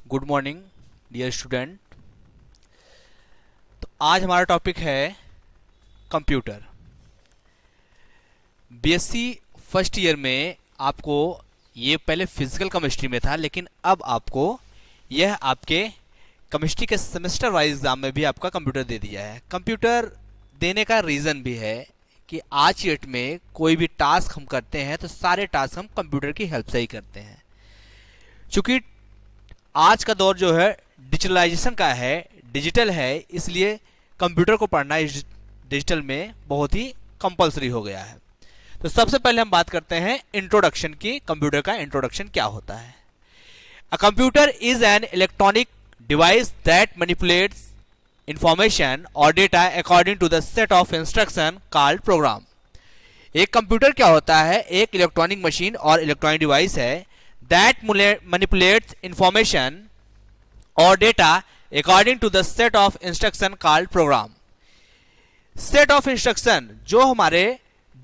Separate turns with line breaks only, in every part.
Good morning dear student. तो आज हमारा टॉपिक है कंप्यूटर। बीएससी फर्स्ट ईयर में आपको ये पहले फिजिकल केमिस्ट्री में था, लेकिन अब आपको यह आपके केमिस्ट्री के सेमेस्टर वाइज एग्जाम में भी आपका कंप्यूटर दे दिया है। कंप्यूटर देने का रीज़न भी है कि आज की डेट में कोई भी टास्क हम करते हैं तो सारे टास्क हम कंप्यूटर की हेल्प से ही करते हैं। चूँकि आज का दौर जो है डिजिटलाइजेशन का है, डिजिटल है, इसलिए कंप्यूटर को पढ़ना इस डिजिटल में बहुत ही कंपलसरी हो गया है। तो सबसे पहले हम बात करते हैं इंट्रोडक्शन की। कंप्यूटर का इंट्रोडक्शन क्या होता है? A computer is an electronic device that manipulates information और data according to the set of instruction called program. एक कंप्यूटर क्या होता है? एक इलेक्ट्रॉनिक मशीन और इलेक्ट्रॉनिक डिवाइस है that manipulates information or data according to the set of instruction called program। set of instruction जो हमारे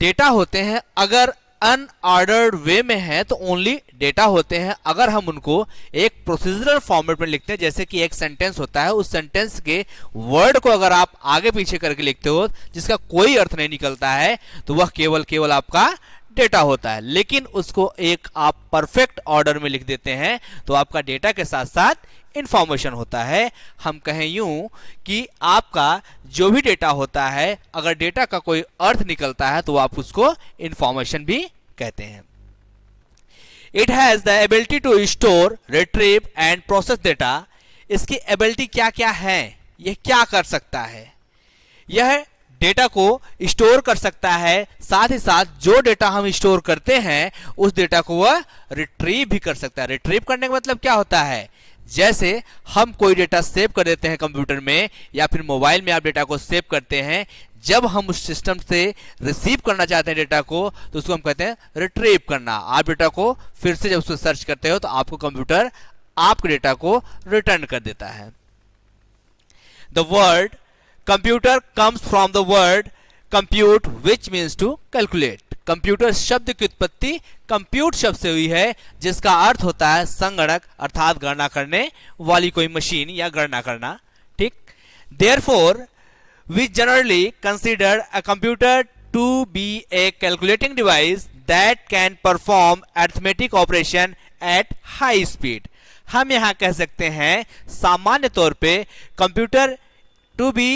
डेटा होते हैं, अगर अनऑर्डर्ड वे में है तो ओनली डेटा होते हैं। अगर हम उनको एक प्रोसीजरल फॉर्मेट में लिखते हैं, जैसे कि एक सेंटेंस होता है, उस सेंटेंस के वर्ड को अगर आप आगे पीछे करके लिखते हो जिसका कोई अर्थ नहीं निकलता है, तो वह केवल आपका डेटा होता है। लेकिन उसको एक आप परफेक्ट ऑर्डर में लिख देते हैं तो आपका डेटा के साथ साथ इंफॉर्मेशन होता है। हम कहें यूं कि आपका जो भी डेटा होता है, अगर डेटा का कोई अर्थ निकलता है तो आप उसको इंफॉर्मेशन भी कहते हैं। It has the ability to store, retrieve and process data. इसकी एबिलिटी क्या क्या है, यह क्या कर सकता है? यह डेटा को स्टोर कर सकता है, साथ ही साथ जो डेटा हम स्टोर करते हैं उस डेटा को वह रिट्रीव भी कर सकता है। रिट्रीव करने का मतलब क्या होता है? जैसे हम कोई डेटा सेव कर देते हैं कंप्यूटर में या फिर मोबाइल में आप डेटा को सेव करते हैं, जब हम उस सिस्टम से रिसीव करना चाहते हैं डेटा को तो उसको हम कहते हैं रिट्रीव करना। आप डेटा को फिर से जब उसको सर्च करते हो तो आपको कंप्यूटर आपके डेटा को रिटर्न कर देता है। The word computer comes from the word compute which means to calculate। Computer शब्द की उत्पत्ति कंप्यूट शब्द से हुई है, जिसका अर्थ होता है संगणक, अर्थात गणना करने वाली कोई मशीन या गणना करना। ठीक। Therefore, we generally consider a computer to be a calculating device that can perform arithmetic operation at high speed। हम यहाँ कह सकते हैं सामान्य तौर पे computer to be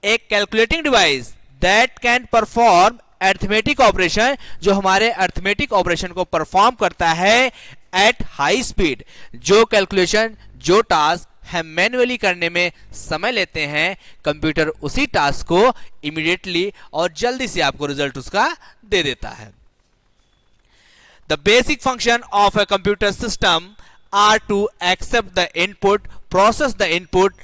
a calculating device that can perform arithmetic operation, जो हमारे अर्थमेटिक ऑपरेशन को परफॉर्म करता है at high speed। जो कैलकुलेशन, जो टास्क हम मैन्युअली करने में समय लेते हैं, कंप्यूटर उसी टास्क को इमीडिएटली और जल्दी से आपको रिजल्ट उसका दे देता है। The basic function of a computer system are to accept the input, process the input,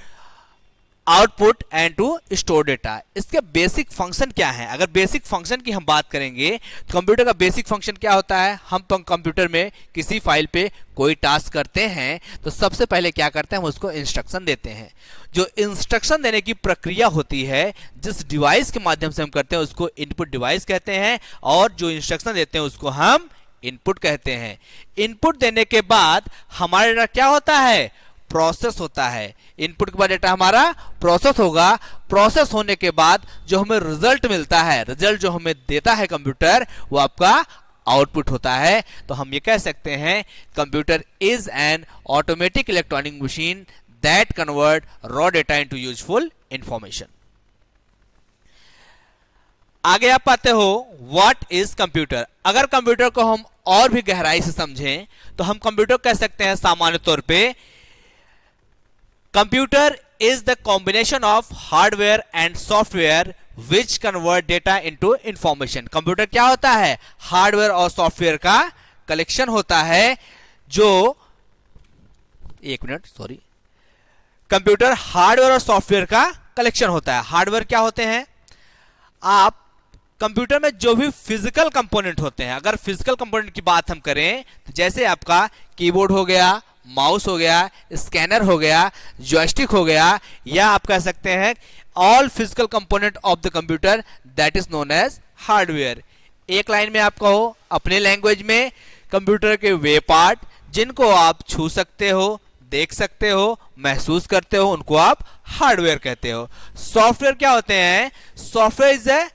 output and to store data. इसके बेसिक फंक्शन क्या है? अगर बेसिक फंक्शन की हम बात करेंगे तो कंप्यूटर का बेसिक फंक्शन क्या होता है? हम कंप्यूटर में किसी फाइल पे कोई टास्क करते हैं तो सबसे पहले क्या करते हैं? हम उसको इंस्ट्रक्शन देते हैं। जो इंस्ट्रक्शन देने की प्रक्रिया होती है, जिस डिवाइस के माध्यम से हम करते हैं उसको इनपुट डिवाइस कहते हैं, और जो इंस्ट्रक्शन देते हैं उसको हम इनपुट कहते हैं। इनपुट देने के बाद हमारे डेटा क्या होता है? प्रोसेस होता है। इनपुट के बाद डेटा हमारा प्रोसेस होगा। प्रोसेस होने के बाद जो हमें रिजल्ट मिलता है, रिजल्ट जो हमें देता है कंप्यूटर, वो आपका आउटपुट होता है। तो हम ये कह सकते हैं computer is N automatic electronic machine that convert raw data into useful information. आगे आप पाते हो व्हाट इज कंप्यूटर। अगर कंप्यूटर को हम और भी गहराई से समझें तो हम कंप्यूटर कह सकते हैं सामान्य तौर पर computer is the combination of hardware and software which convert data into information। Computer क्या होता है? हार्डवेयर और सॉफ्टवेयर का कलेक्शन होता है। जो कंप्यूटर हार्डवेयर और सॉफ्टवेयर का कलेक्शन होता है। हार्डवेयर क्या होते हैं? आप कंप्यूटर में जो भी फिजिकल कंपोनेंट होते हैं, अगर फिजिकल कंपोनेंट की बात हम करें तो जैसे आपका कीबोर्ड हो गया, माउस हो गया, स्कैनर हो गया, जॉयस्टिक हो गया, या आप कह सकते हैं all physical component of the computer that is known as hardware. एक लाइन में आप कहो अपने लैंग्वेज में कंप्यूटर के वे पार्ट जिनको आप छू सकते हो, देख सकते हो, महसूस करते हो, उनको आप हार्डवेयर कहते हो। सॉफ्टवेयर क्या होते हैं? Software is a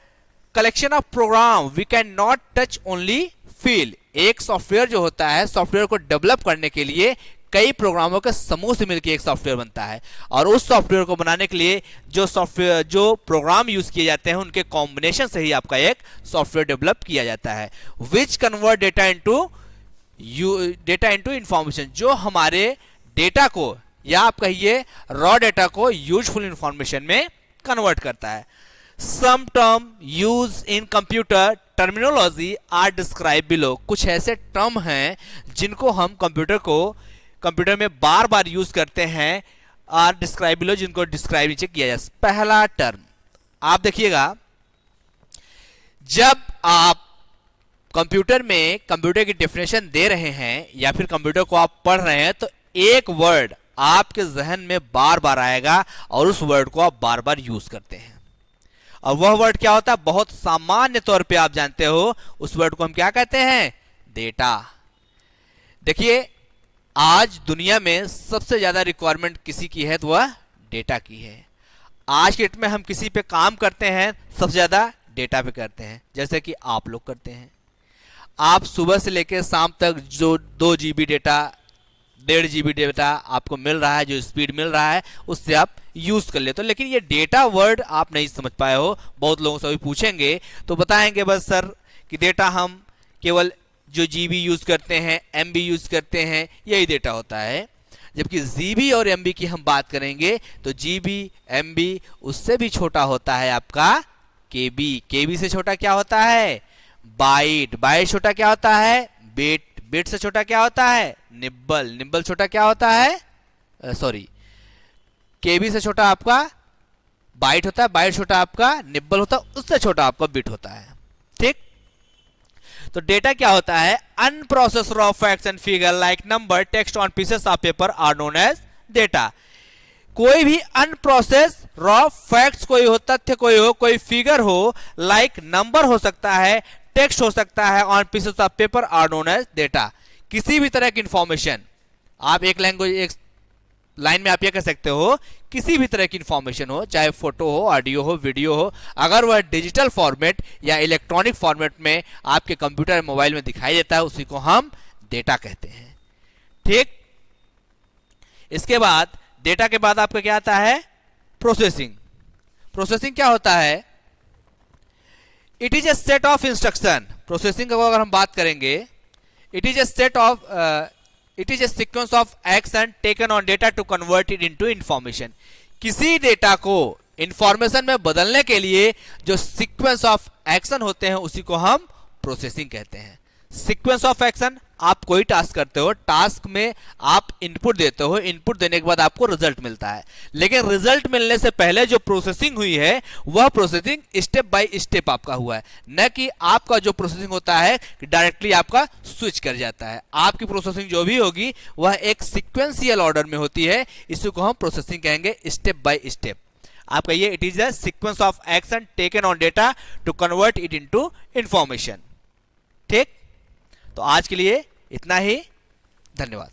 collection of program we can not touch only feel. एक सॉफ्टवेयर जो होता है, सॉफ्टवेयर को डेवलप करने के लिए कई प्रोग्रामों के समूह से मिलकर एक सॉफ्टवेयर बनता है, और उस सॉफ्टवेयर को बनाने के लिए जो प्रोग्राम यूज किए जाते हैं उनके कॉम्बिनेशन से ही आपका एक सॉफ्टवेयर डेवलप किया जाता है। Which convert data into information, जो हमारे डेटा को या आप कहिए रॉ डेटा को यूजफुल इंफॉर्मेशन में कन्वर्ट करता है। Some term use in computer terminology are describe below. कुछ ऐसे टर्म हैं जिनको हम कंप्यूटर में बार बार यूज करते हैं, आर डिस्क्राइब बिलो, जिनको डिस्क्राइब नीचे किया जाए। पहला टर्म आप देखिएगा, जब आप कंप्यूटर में कंप्यूटर की डेफिनेशन दे रहे हैं या फिर कंप्यूटर को आप पढ़ रहे हैं, तो एक वर्ड आपके जहन में बार बार आएगा और उस वर्ड को आप बार बार यूज करते हैं। और वह वर्ड क्या होता है? बहुत सामान्य तौर पे आप जानते हो उस वर्ड को हम क्या कहते हैं? डेटा। देखिए, आज दुनिया में सबसे ज्यादा रिक्वायरमेंट किसी की है तो वह डेटा की है। आज के डेट में हम किसी पे काम करते हैं, सबसे ज्यादा डेटा पे करते हैं, जैसे कि आप लोग करते हैं। आप सुबह से लेकर शाम तक जो 2 GB डेटा, 1.5 GB डेटा आपको मिल रहा है, जो स्पीड मिल रहा है, उससे आप यूज कर लेते हो। लेकिन ये डेटा वर्ड आप नहीं समझ पाए हो। बहुत लोगों से अभी पूछेंगे तो बताएंगे बस सर कि डेटा हम केवल जो GB यूज करते हैं, MB यूज करते हैं, यही डेटा होता है। जबकि GB और MB की हम बात करेंगे तो GB, MB उससे भी छोटा होता है आपका KB। KB से छोटा क्या होता है? बाइट। बाइट छोटा क्या होता है? बिट। बिट से छोटा क्या होता है? निब्बल। निब्बल छोटा क्या होता है? KB से छोटा आपका बाइट होता है, बाइट छोटा आपका निब्बल होता है, उससे छोटा आपका बिट होता है। ठीक? तो डेटा क्या होता है? Unprocessed raw facts and figure like number, text on pieces of paper are known as data. कोई भी अनप्रोसेस्ड रॉ फैक्ट्स कोई हो, तथ्य कोई हो, कोई फिगर हो, लाइक नंबर हो सकता है, टेक्स्ट हो सकता है, on pieces of paper are known as data. किसी भी तरह की इंफॉर्मेशन, आप एक लाइन में आप ये कह सकते हो, किसी भी तरह की इंफॉर्मेशन हो, चाहे फोटो हो, ऑडियो हो, वीडियो हो, अगर वह डिजिटल फॉर्मेट या इलेक्ट्रॉनिक फॉर्मेट में आपके कंप्यूटर मोबाइल में दिखाई देता है, उसी को हम डेटा कहते हैं। ठीक? इसके बाद डेटा के बाद आपका क्या आता है? प्रोसेसिंग। प्रोसेसिंग क्या होता है? It is a set of instruction. Processing को अगर हम बात करेंगे, it is a sequence of action taken on data to convert it into information. किसी डेटा को इंफॉर्मेशन में बदलने के लिए जो सीक्वेंस ऑफ एक्शन होते हैं उसी को हम प्रोसेसिंग कहते हैं। सीक्वेंस ऑफ एक्शन, आप कोई टास्क करते हो, टास्क में आप इनपुट देते हो, इनपुट देने के बाद आपको रिजल्ट मिलता है, लेकिन रिजल्ट मिलने से पहले जो प्रोसेसिंग हुई है वह प्रोसेसिंग स्टेप बाय स्टेप आपका हुआ है, न कि आपका जो प्रोसेसिंग होता है डायरेक्टली आपका स्विच कर जाता है। आपकी प्रोसेसिंग जो भी होगी वह एक सिक्वेंशियल ऑर्डर में होती है, इसी को हम प्रोसेसिंग कहेंगे, स्टेप बाय स्टेप। आप कहिए it is a sequence of action taken on data to convert it into information. ठीक? तो आज के लिए इतना ही। धन्यवाद।